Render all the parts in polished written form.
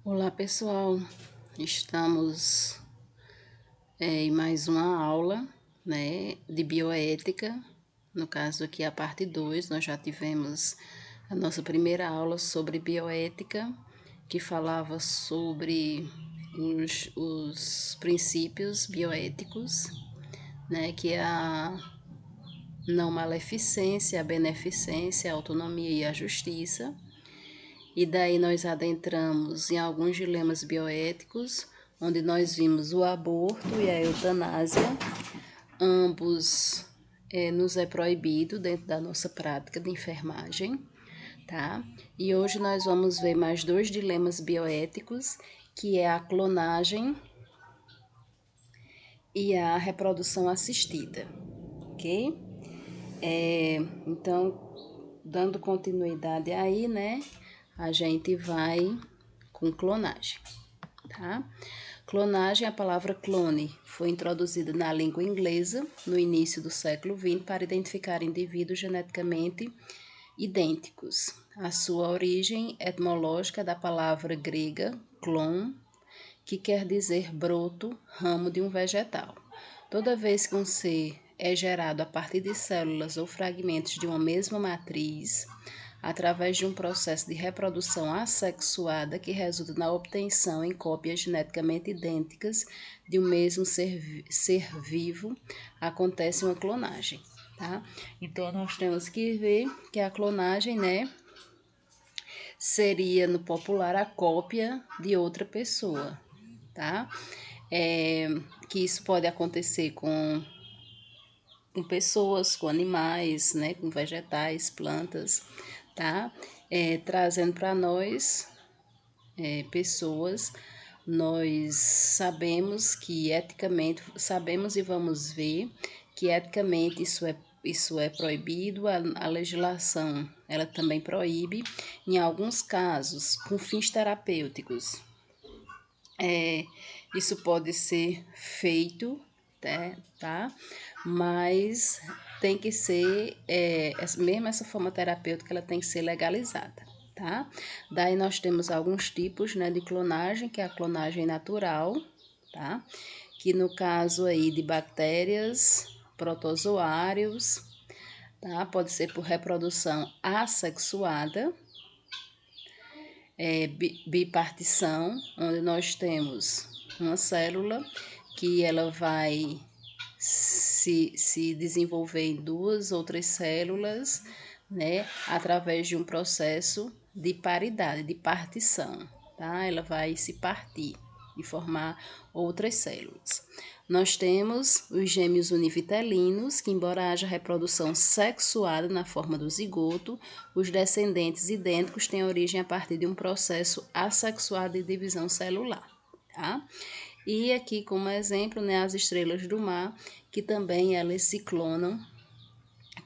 Olá pessoal, estamos em mais uma aula, de bioética. No caso aqui a parte 2, nós já tivemos a nossa primeira aula sobre bioética, que falava sobre os princípios bioéticos, que é a não maleficência, a beneficência, a autonomia e a justiça. E daí nós adentramos em alguns dilemas bioéticos, onde nós vimos o aborto e a eutanásia. Ambos nos é proibido dentro da nossa prática de enfermagem, tá? E hoje nós vamos ver mais dois dilemas bioéticos, que é a clonagem e a reprodução assistida, ok? Então, dando continuidade aí, a gente vai com clonagem, tá? Clonagem, a palavra clone, foi introduzida na língua inglesa no início do século XX para identificar indivíduos geneticamente idênticos. A sua origem etimológica é da palavra grega clon, que quer dizer broto, ramo de um vegetal. Toda vez que um ser é gerado a partir de células ou fragmentos de uma mesma matriz, através de um processo de reprodução assexuada que resulta na obtenção em cópias geneticamente idênticas de um mesmo ser vivo, acontece uma clonagem, tá? Então, nós temos que ver que a clonagem, seria no popular a cópia de outra pessoa, tá? Que isso pode acontecer com pessoas, com animais, com vegetais, plantas, tá? Trazendo para nós, pessoas, nós sabemos que eticamente, sabemos e vamos ver que eticamente isso é proibido, a legislação ela também proíbe, em alguns casos, com fins terapêuticos. Isso pode ser feito, tá? Mas tem que ser, mesmo essa forma terapêutica, ela tem que ser legalizada, tá? Daí nós temos alguns tipos, de clonagem, que é a clonagem natural, tá? Que no caso aí de bactérias, protozoários, tá? Pode ser por reprodução assexuada, bipartição, onde nós temos uma célula que ela vai se desenvolver em duas outras células, através de um processo de paridade, de partição, tá? Ela vai se partir e formar outras células. Nós temos os gêmeos univitelinos, que embora haja reprodução sexuada na forma do zigoto, os descendentes idênticos têm origem a partir de um processo assexuado de divisão celular, tá? E aqui como exemplo, as estrelas do mar, que também elas se clonam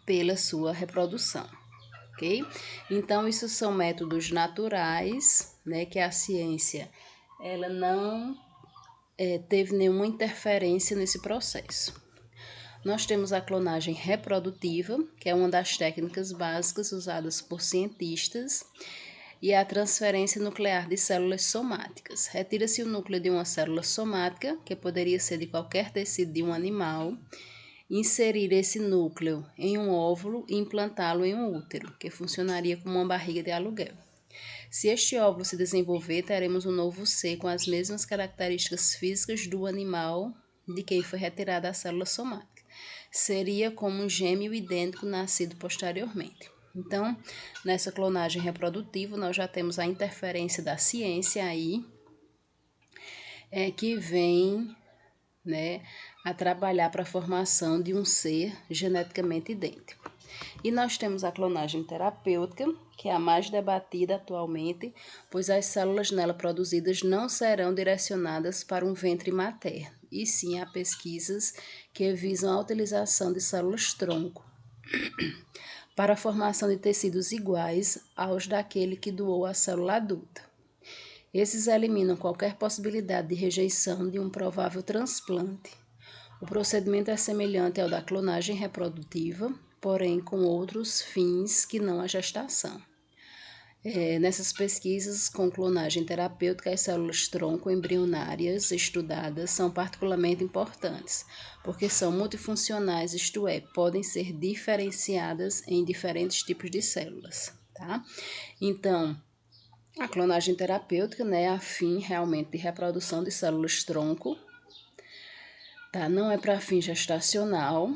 pela sua reprodução, ok? Então, isso são métodos naturais, que a ciência ela não teve nenhuma interferência nesse processo. Nós temos a clonagem reprodutiva, que é uma das técnicas básicas usadas por cientistas, e a transferência nuclear de células somáticas. Retira-se o núcleo de uma célula somática, que poderia ser de qualquer tecido de um animal, inserir esse núcleo em um óvulo e implantá-lo em um útero, que funcionaria como uma barriga de aluguel. Se este óvulo se desenvolver, teremos um novo ser com as mesmas características físicas do animal de quem foi retirada a célula somática. Seria como um gêmeo idêntico nascido posteriormente. Então, nessa clonagem reprodutiva, nós já temos a interferência da ciência aí, que vem, a trabalhar para a formação de um ser geneticamente idêntico. E nós temos a clonagem terapêutica, que é a mais debatida atualmente, pois as células nela produzidas não serão direcionadas para um ventre materno, e sim a pesquisas que visam a utilização de células-tronco para a formação de tecidos iguais aos daquele que doou a célula adulta. Esses eliminam qualquer possibilidade de rejeição de um provável transplante. O procedimento é semelhante ao da clonagem reprodutiva, porém com outros fins que não a gestação. Nessas pesquisas com clonagem terapêutica, as células-tronco embrionárias estudadas são particularmente importantes, porque são multifuncionais, isto é, podem ser diferenciadas em diferentes tipos de células, tá? Então, a clonagem terapêutica, né, a fim realmente de reprodução de células-tronco, tá? Não é para fim gestacional.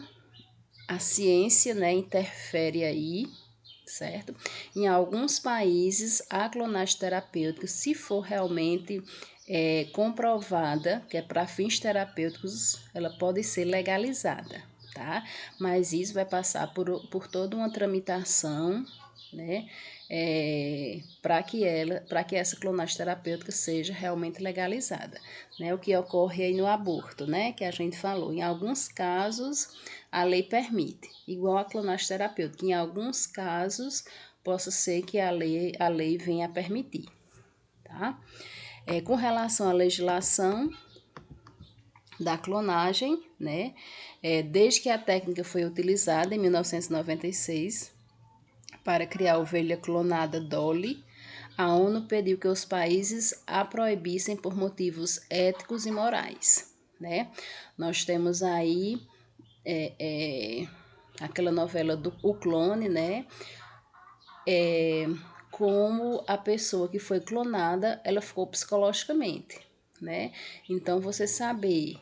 A ciência, né, interfere aí, certo? Em alguns países, a clonagem terapêutica, se for realmente comprovada que é para fins terapêuticos, ela pode ser legalizada, tá? Mas isso vai passar por toda uma tramitação, né? Para que essa clonagem terapêutica seja realmente legalizada, né? O que ocorre aí no aborto, né? Que a gente falou. Em alguns casos, a lei permite, igual a clonagem terapêutica. Em alguns casos, possa ser que a lei venha a permitir, tá? Com relação à legislação da clonagem, né? Desde que a técnica foi utilizada em 1996 para criar a ovelha clonada Dolly, a ONU pediu que os países a proibissem por motivos éticos e morais, né? Nós temos aí aquela novela do O Clone, né? Como a pessoa que foi clonada, ela ficou psicologicamente, né? Então, você saber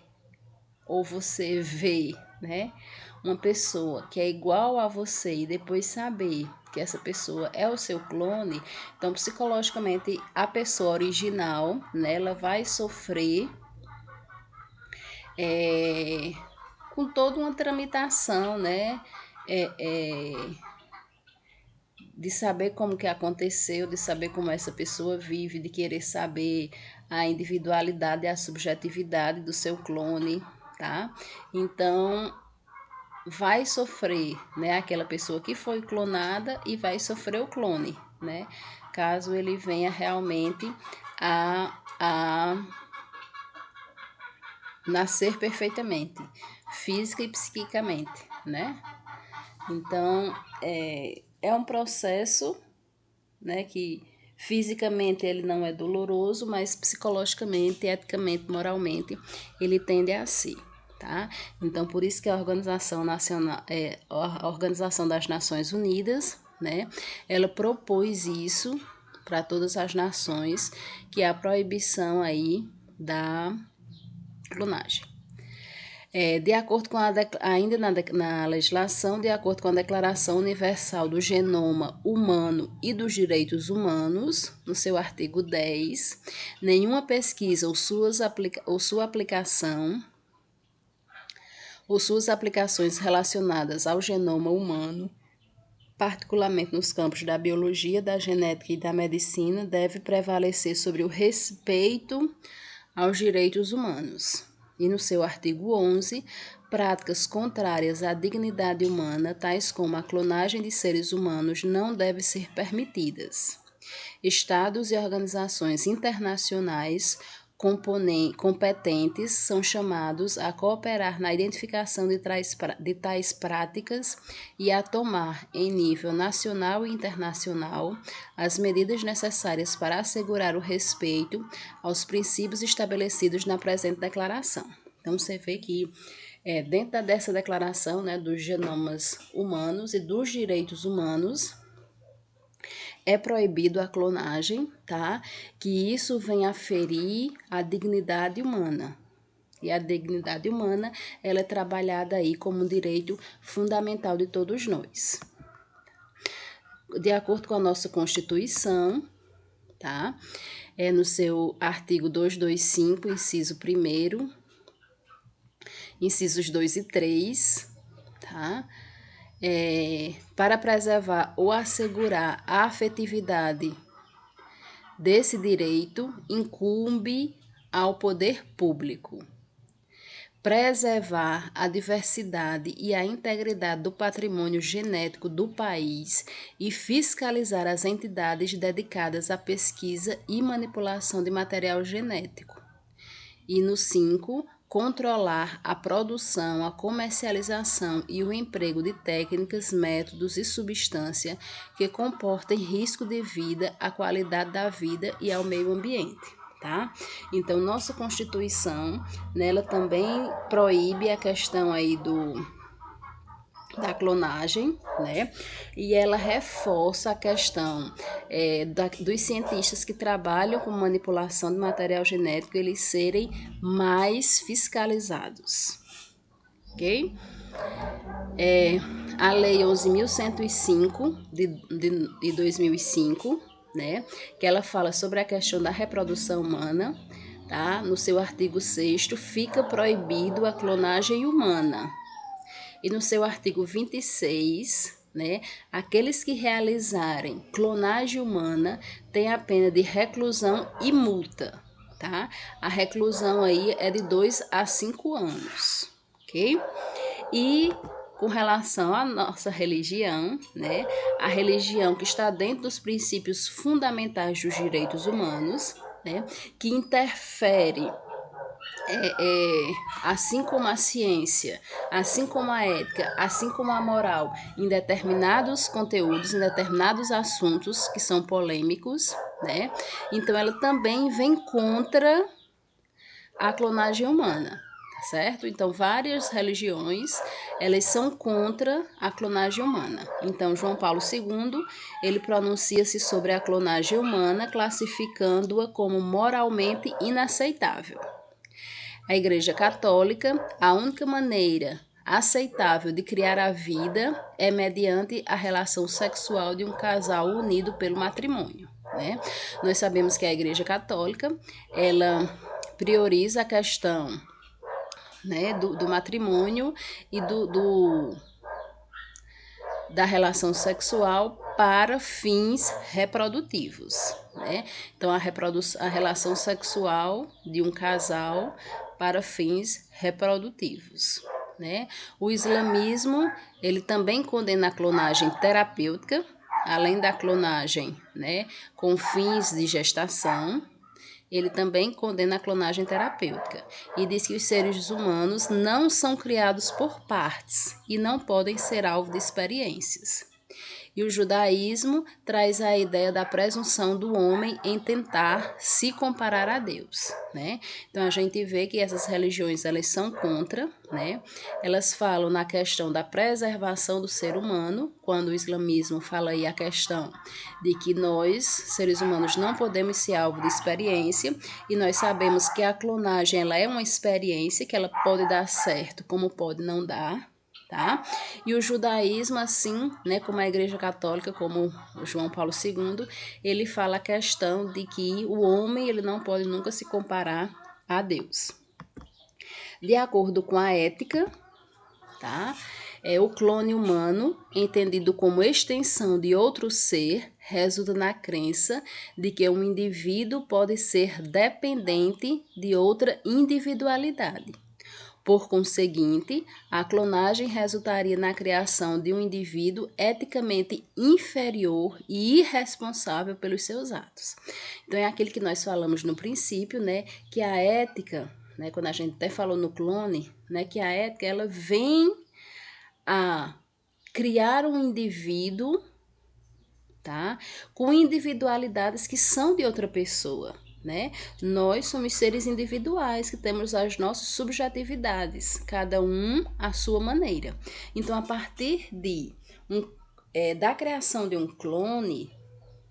ou você ver, né, uma pessoa que é igual a você e depois saber que essa pessoa é o seu clone, então psicologicamente a pessoa original, né, ela vai sofrer com toda uma tramitação, né, de saber como que aconteceu, de saber como essa pessoa vive, de querer saber a individualidade e a subjetividade do seu clone, tá? Então, vai sofrer, né, aquela pessoa que foi clonada e vai sofrer o clone, né? Caso ele venha realmente a nascer perfeitamente, física e psiquicamente, né? Então, é um processo, né, que fisicamente ele não é doloroso, mas psicologicamente, eticamente, moralmente, ele tende a ser, tá? Então, por isso que a Organização Nacional, a Organização das Nações Unidas, né, ela propôs isso para todas as nações, que é a proibição aí da clonagem. De acordo com ainda na legislação, de acordo com a Declaração Universal do Genoma Humano e dos Direitos Humanos, no seu artigo 10, nenhuma pesquisa ou sua aplicação ou suas aplicações relacionadas ao genoma humano, particularmente nos campos da biologia, da genética e da medicina, deve prevalecer sobre o respeito aos direitos humanos. E no seu artigo 11, práticas contrárias à dignidade humana, tais como a clonagem de seres humanos, não devem ser permitidas. Estados e organizações internacionais competentes são chamados a cooperar na identificação de tais práticas e a tomar, em nível nacional e internacional, as medidas necessárias para assegurar o respeito aos princípios estabelecidos na presente declaração. Então, você vê que dentro dessa declaração, né, dos genomas humanos e dos direitos humanos, é proibido a clonagem, tá? Que isso vem a ferir a dignidade humana. E a dignidade humana, ela é trabalhada aí como um direito fundamental de todos nós. De acordo com a nossa Constituição, tá? No seu artigo 225, inciso 1º, incisos 2 e 3, tá? Para preservar ou assegurar a afetividade desse direito, incumbe ao poder público preservar a diversidade e a integridade do patrimônio genético do país e fiscalizar as entidades dedicadas à pesquisa e manipulação de material genético. E no 5, controlar a produção, a comercialização e o emprego de técnicas, métodos e substâncias que comportem risco de vida, à qualidade da vida e ao meio ambiente. Tá? Então, nossa Constituição, nela também proíbe a questão aí da clonagem, né? E ela reforça a questão dos cientistas que trabalham com manipulação de material genético, eles serem mais fiscalizados, ok? A Lei 11.105 de 2005, né? Que ela fala sobre a questão da reprodução humana, tá? No seu artigo 6º, fica proibido a clonagem humana. E no seu artigo 26, né, aqueles que realizarem clonagem humana têm a pena de reclusão e multa, tá? A reclusão aí é de 2 a 5 anos, ok? E com relação à nossa religião, né, a religião que está dentro dos princípios fundamentais dos direitos humanos, né, que interfere assim como a ciência, assim como a ética, assim como a moral, em determinados conteúdos, em determinados assuntos que são polêmicos, né? Então, ela também vem contra a clonagem humana, tá certo? Então, várias religiões, elas são contra a clonagem humana. Então, João Paulo II, ele pronuncia-se sobre a clonagem humana, classificando-a como moralmente inaceitável. A Igreja Católica, a única maneira aceitável de criar a vida é mediante a relação sexual de um casal unido pelo matrimônio, né? Nós sabemos que a Igreja Católica, ela prioriza a questão, né, do matrimônio e da relação sexual para fins reprodutivos, né? Então, a relação sexual de um casal para fins reprodutivos, né? O islamismo, ele também condena a clonagem terapêutica, além da clonagem, né, com fins de gestação. Ele também condena a clonagem terapêutica e diz que os seres humanos não são criados por partes e não podem ser alvo de experiências. E o judaísmo traz a ideia da presunção do homem em tentar se comparar a Deus, né? Então, a gente vê que essas religiões, elas são contra, né? Elas falam na questão da preservação do ser humano, quando o islamismo fala aí a questão de que nós, seres humanos, não podemos ser alvo de experiência, e nós sabemos que a clonagem, ela é uma experiência que ela pode dar certo, como pode não dar, tá? E o judaísmo, assim, né, como a Igreja Católica, como o João Paulo II, ele fala a questão de que o homem, ele não pode nunca se comparar a Deus. De acordo com a ética, tá? O clone humano, entendido como extensão de outro ser, resulta na crença de que um indivíduo pode ser dependente de outra individualidade. Por conseguinte, a clonagem resultaria na criação de um indivíduo eticamente inferior e irresponsável pelos seus atos. Então, é aquilo que nós falamos no princípio, né, que a ética, né, quando a gente até falou no clone, né, que a ética, ela vem a criar um indivíduo, tá, com individualidades que são de outra pessoa, né? Nós somos seres individuais que temos as nossas subjetividades, cada um à sua maneira. Então, a partir da criação de um clone,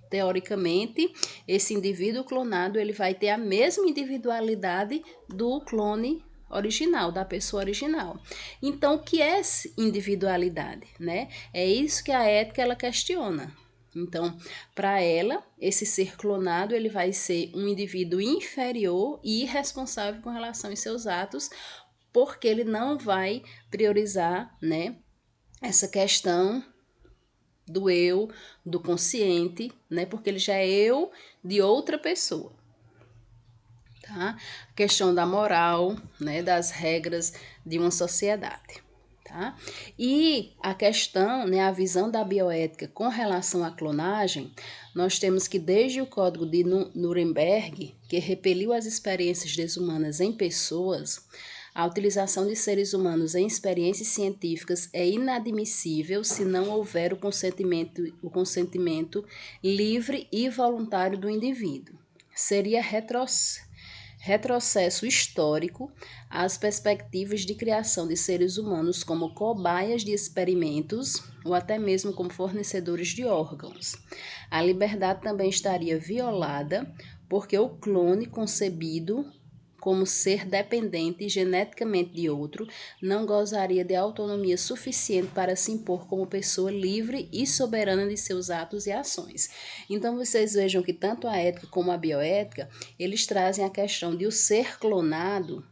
teoricamente, esse indivíduo clonado, ele vai ter a mesma individualidade do clone original, da pessoa original. Então, o que é individualidade, né? É isso que a ética, ela questiona. Então, para ela, esse ser clonado, ele vai ser um indivíduo inferior e irresponsável com relação aos seus atos, porque ele não vai priorizar, né, essa questão do eu, do consciente, né, porque ele já é eu de outra pessoa. Tá? A questão da moral, né, das regras de uma sociedade. Tá? E a questão, né, a visão da bioética com relação à clonagem, nós temos que desde o Código de Nuremberg, que repeliu as experiências desumanas em pessoas, A utilização de seres humanos em experiências científicas é inadmissível se não houver o consentimento livre e voluntário do indivíduo. Seria retrocesso histórico às perspectivas de criação de seres humanos como cobaias de experimentos ou até mesmo como fornecedores de órgãos. A liberdade também estaria violada porque o clone concebido como ser dependente geneticamente de outro, não gozaria de autonomia suficiente para se impor como pessoa livre e soberana de seus atos e ações. Então, vocês vejam que tanto a ética como a bioética, eles trazem a questão de o ser clonado,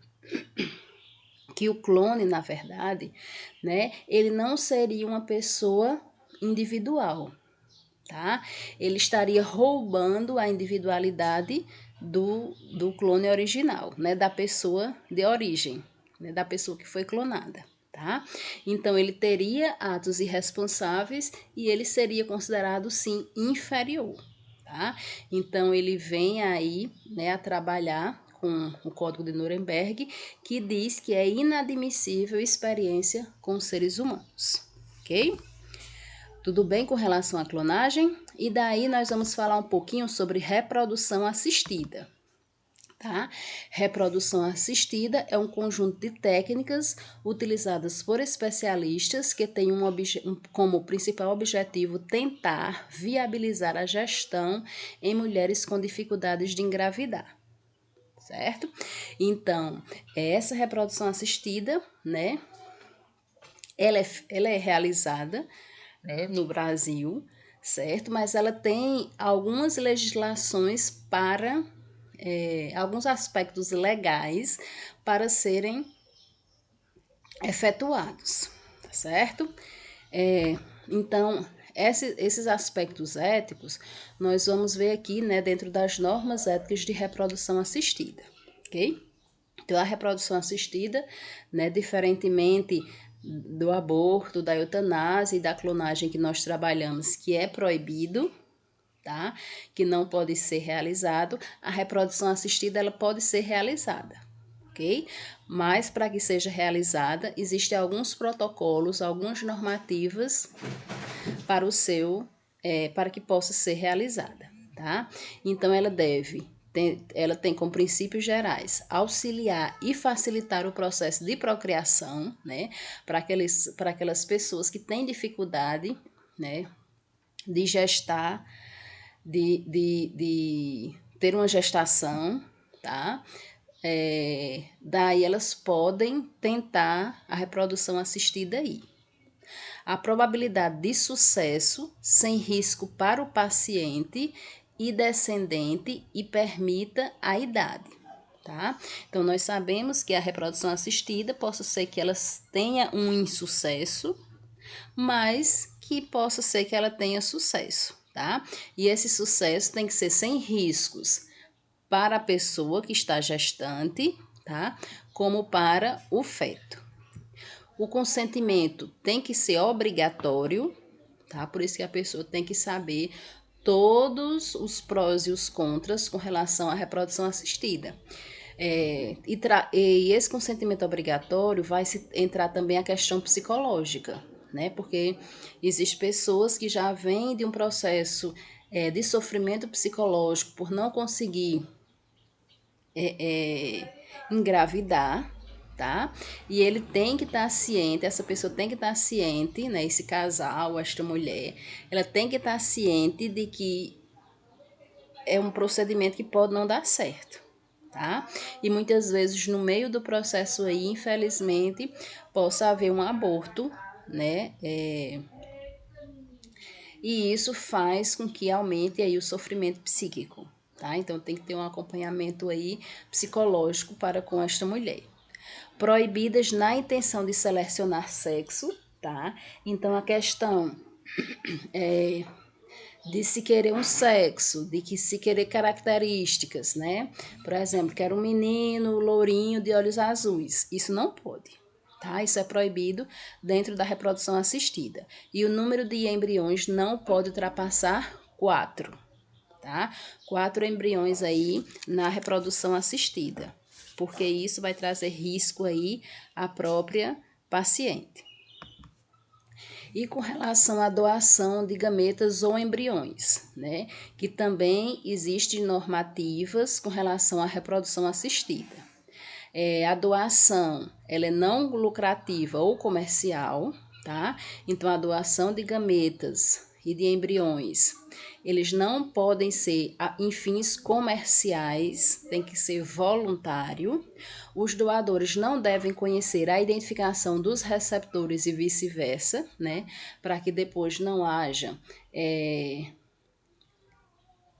que o clone, na verdade, né, ele não seria uma pessoa individual, tá? Ele estaria roubando a individualidade do clone original, né? Da pessoa de origem, né? Da pessoa que foi clonada, tá? Então, ele teria atos irresponsáveis e ele seria considerado, sim, inferior, tá? Então, ele vem aí, né, a trabalhar com o Código de Nuremberg, que diz que é inadmissível experiência com seres humanos, ok? Tudo bem com relação à clonagem? E daí nós vamos falar um pouquinho sobre reprodução assistida, tá? Reprodução assistida é um conjunto de técnicas utilizadas por especialistas que têm como principal objetivo tentar viabilizar a gestão em mulheres com dificuldades de engravidar, certo? Então, essa reprodução assistida, né? Ela é realizada, né, no Brasil, certo? Mas ela tem algumas legislações para alguns aspectos legais para serem efetuados, tá certo? Então, esses aspectos éticos nós vamos ver aqui, né, dentro das normas éticas de reprodução assistida, ok? Então, a reprodução assistida, né, diferentemente do aborto, da eutanásia e da clonagem que nós trabalhamos, que é proibido, tá? Que não pode ser realizado, a reprodução assistida ela pode ser realizada, ok? Mas para que seja realizada, existem alguns protocolos, algumas normativas para para que possa ser realizada, tá? Então ela tem como princípios gerais auxiliar e facilitar o processo de procriação, né? Para aquelas pessoas que têm dificuldade, né? De gestar, de ter uma gestação, tá? Daí elas podem tentar a reprodução assistida aí. A probabilidade de sucesso sem risco para o paciente e descendente e permita a idade, tá? Então, nós sabemos que a reprodução assistida possa ser que ela tenha um insucesso, mas que possa ser que ela tenha sucesso, tá? E esse sucesso tem que ser sem riscos para a pessoa que está gestante, tá? Como para o feto. O consentimento tem que ser obrigatório, tá? Por isso que a pessoa tem que saber todos os prós e os contras com relação à reprodução assistida. E esse consentimento obrigatório vai entrar também a questão psicológica, né? Porque existem pessoas que já vêm de um processo de sofrimento psicológico por não conseguir engravidar, tá? E ele tem que estar ciente, essa pessoa tem que estar ciente, né? Esse casal, esta mulher, ela tem que estar ciente de que é um procedimento que pode não dar certo, tá? E muitas vezes no meio do processo aí, infelizmente, possa haver um aborto, né? E isso faz com que aumente aí o sofrimento psíquico, tá? Então tem que ter um acompanhamento aí psicológico para com esta mulher. Proibidas na intenção de selecionar sexo, tá? Então a questão de se querer um sexo, de que se querer características, né? Por exemplo, quero um menino lourinho de olhos azuis. Isso não pode, tá? Isso é proibido dentro da reprodução assistida. E o número de embriões não pode ultrapassar 4, tá? 4 embriões aí na reprodução assistida. porque isso vai trazer risco aí à própria paciente. E com relação à doação de gametas ou embriões, né? Que também existem normativas com relação à reprodução assistida. A doação, ela é não lucrativa ou comercial, tá? Então, a doação de gametas e de embriões, eles não podem ser em fins comerciais, tem que ser voluntário. Os doadores não devem conhecer a identificação dos receptores e vice-versa, né? Para que depois não haja,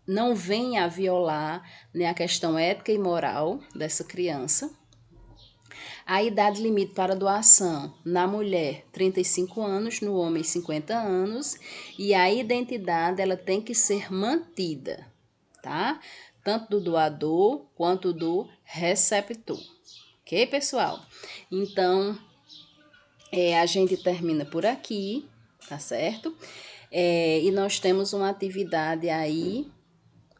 não venha a violar, né, a questão ética e moral dessa criança. A idade limite para doação na mulher, 35 anos, no homem, 50 anos, e a identidade ela tem que ser mantida, tá? Tanto do doador quanto do receptor. Ok, pessoal? Então, a gente termina por aqui, tá certo? E nós temos uma atividade aí,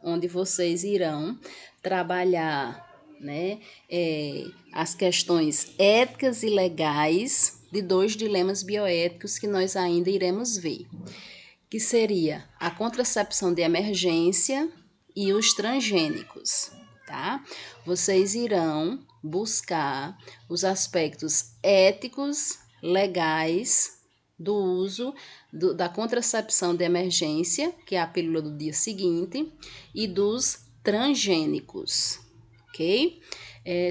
onde vocês irão trabalhar, né, as questões éticas e legais de 2 dilemas bioéticos que nós ainda iremos ver, que seria a contracepção de emergência e os transgênicos, tá? Vocês irão buscar os aspectos éticos, legais do uso da contracepção de emergência, que é a pílula do dia seguinte, e dos transgênicos, ok?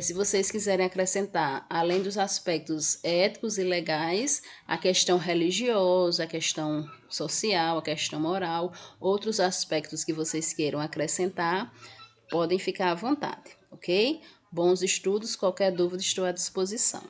Se vocês quiserem acrescentar, além dos aspectos éticos e legais, a questão religiosa, a questão social, a questão moral, outros aspectos que vocês queiram acrescentar, podem ficar à vontade, ok? Bons estudos, qualquer dúvida estou à disposição.